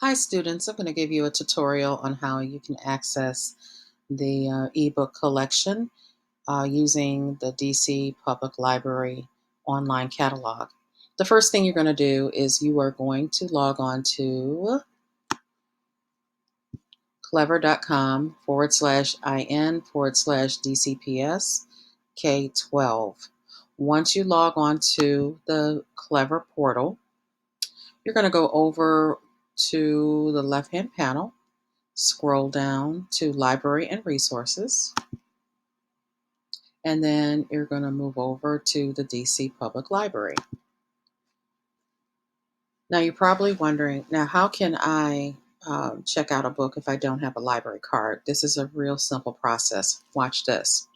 Hi students, I'm going to give you a tutorial on how you can access the ebook collection using the DC Public Library online catalog. The first thing you're going to do is you are going to log on to clever.com/in/DCPS K12. Once you log on to the Clever portal, you're going to go over to the left-hand panel. Scroll down to Library and Resources, and then you're going to move over to the DC Public Library. Now you're probably wondering, now how can I check out a book if I don't have a library card? This is a real simple process. Watch this.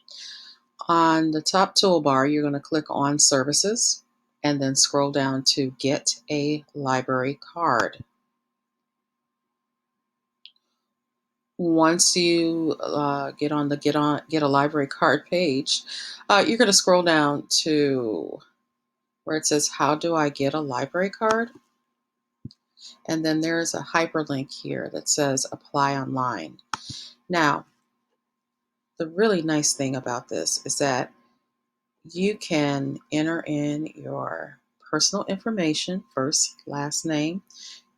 On the top toolbar, you're going to click on Services, and then scroll down to Get a Library Card. Once you get a library card page, you're going to scroll down to where it says, how do I get a library card? And then there's a hyperlink here that says apply online. Now, the really nice thing about this is that you can enter in your personal information, first, last name,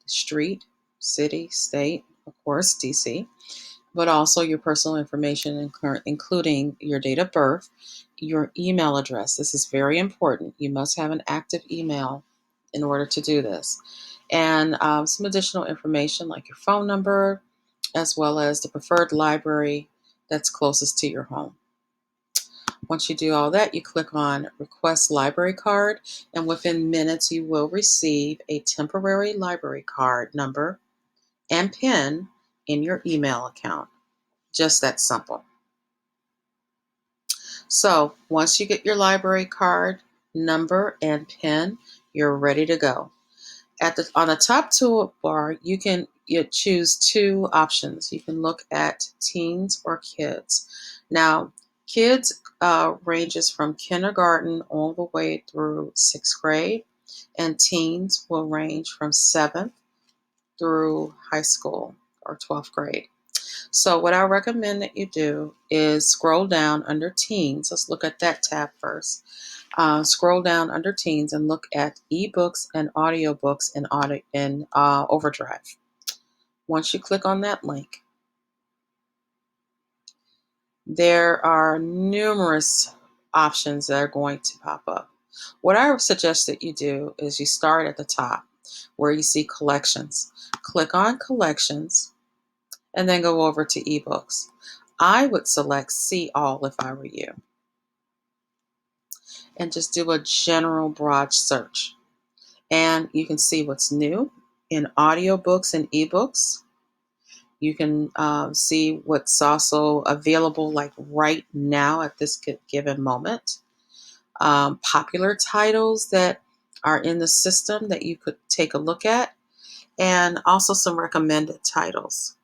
street, city, state, of course, DC, but also your personal information, including your date of birth, your email address. This is very important. You must have an active email in order to do this. And some additional information like your phone number, as well as the preferred library that's closest to your home. Once you do all that, you click on Request Library Card, and within minutes you will receive a temporary library card number and PIN in your email account. Just that simple. So once you get your library card number and PIN, you're ready to go. On the top toolbar, you choose two options. You can look at teens or kids. Now, kids ranges from kindergarten all the way through 6th grade, and teens will range from 7th through high school or 12th grade. So what I recommend that you do is scroll down under teens. Let's look at that tab first. Scroll down under teens and look at eBooks and audiobooks in Overdrive. Once you click on that link, there are numerous options that are going to pop up. What I would suggest that you do is you start at the top where you see collections. Click on collections and then go over to eBooks. I would select See All if I were you, and just do a general broad search. And you can see what's new in audiobooks and eBooks. You can see what's also available like right now at this given moment. Popular titles that are in the system that you could take a look at, and also some recommended titles.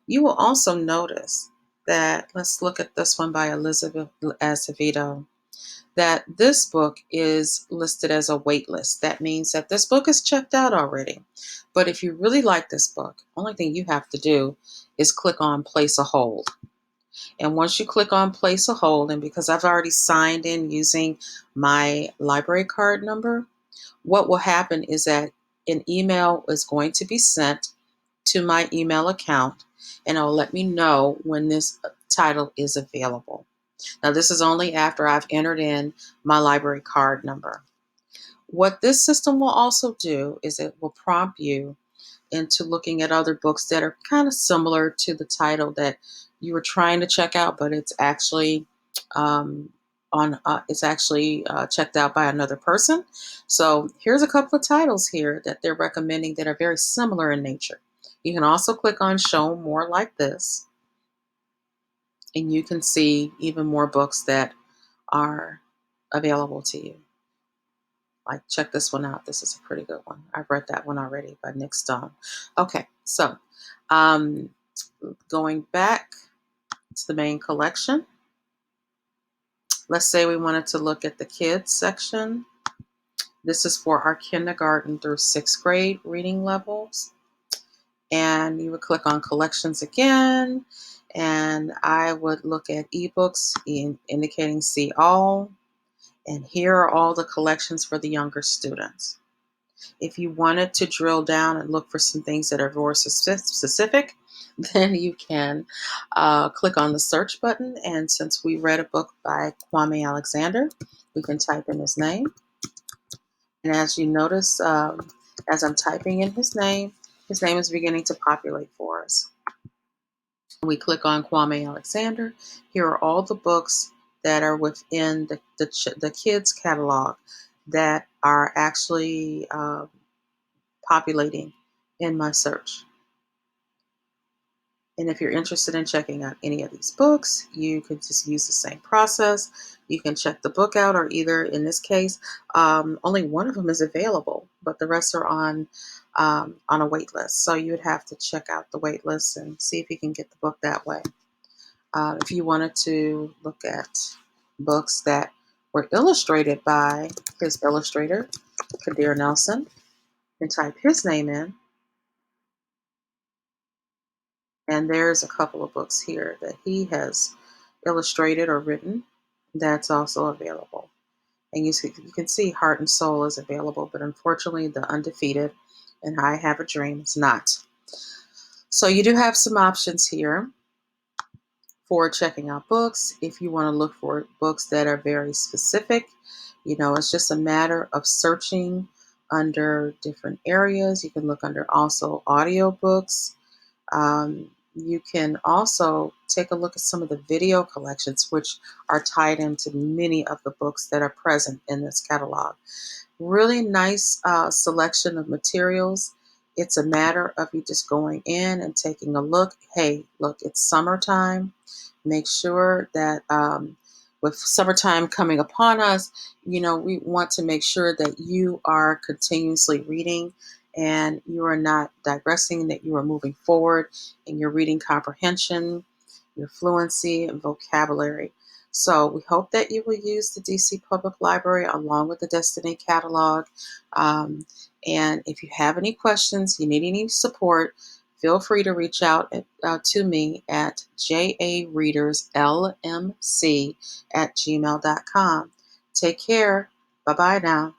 You will also notice that, let's look at this one by Elizabeth Acevedo, that this book is listed as a wait list. That means that this book is checked out already. But if you really like this book, only thing you have to do is click on place a hold. And once you click on place a hold, and because I've already signed in using my library card number, what will happen is that an email is going to be sent to my email account, and it'll let me know when this title is available. Now, this is only after I've entered in my library card number. What this system will also do is it will prompt you into looking at other books that are kind of similar to the title that you were trying to check out, but it's actually checked out by another person. So here's a couple of titles here that they're recommending that are very similar in nature. You can also click on Show More like this, and you can see even more books that are available to you. Like, check this one out. This is a pretty good one. I've read that one already by Nick Stone. Okay, so going back to the main collection, let's say we wanted to look at the kids section. This is for our kindergarten through 6th grade reading levels. and you would click on collections again, and I would look at ebooks indicating see all, and here are all the collections for the younger students. If you wanted to drill down and look for some things that are more specific, then you can click on the search button. And since we read a book by Kwame Alexander, we can type in his name. And as you notice, as I'm typing in his name is beginning to populate for us. We click on Kwame Alexander. Here are all the books that are within the kids catalog that are actually populating in my search. And if you're interested in checking out any of these books, you could just use the same process. You can check the book out, or either in this case, only one of them is available, but the rest are on a wait list. So you would have to check out the wait list and see if you can get the book that way. If you wanted to look at books that were illustrated by his illustrator, Kadir Nelson, and type his name in. And there's a couple of books here that he has illustrated or written that's also available. And you can see Heart and Soul is available, but unfortunately, The Undefeated and I Have a Dream is not. So you do have some options here for checking out books. If you want to look for books that are very specific, it's just a matter of searching under different areas. You can look under also audiobooks. You can also take a look at some of the video collections, which are tied into many of the books that are present in this catalog. Really nice selection of materials. It's a matter of you just going in and taking a look. Hey, look, it's summertime. Make sure that with summertime coming upon us, we want to make sure that you are continuously reading and you are not digressing, that you are moving forward in your reading comprehension, your fluency, and vocabulary. So we hope that you will use the DC Public Library along with the Destiny Catalog. And if you have any questions, you need any support, feel free to reach out to me at jareaderslmc@gmail.com. Take care. Bye-bye now.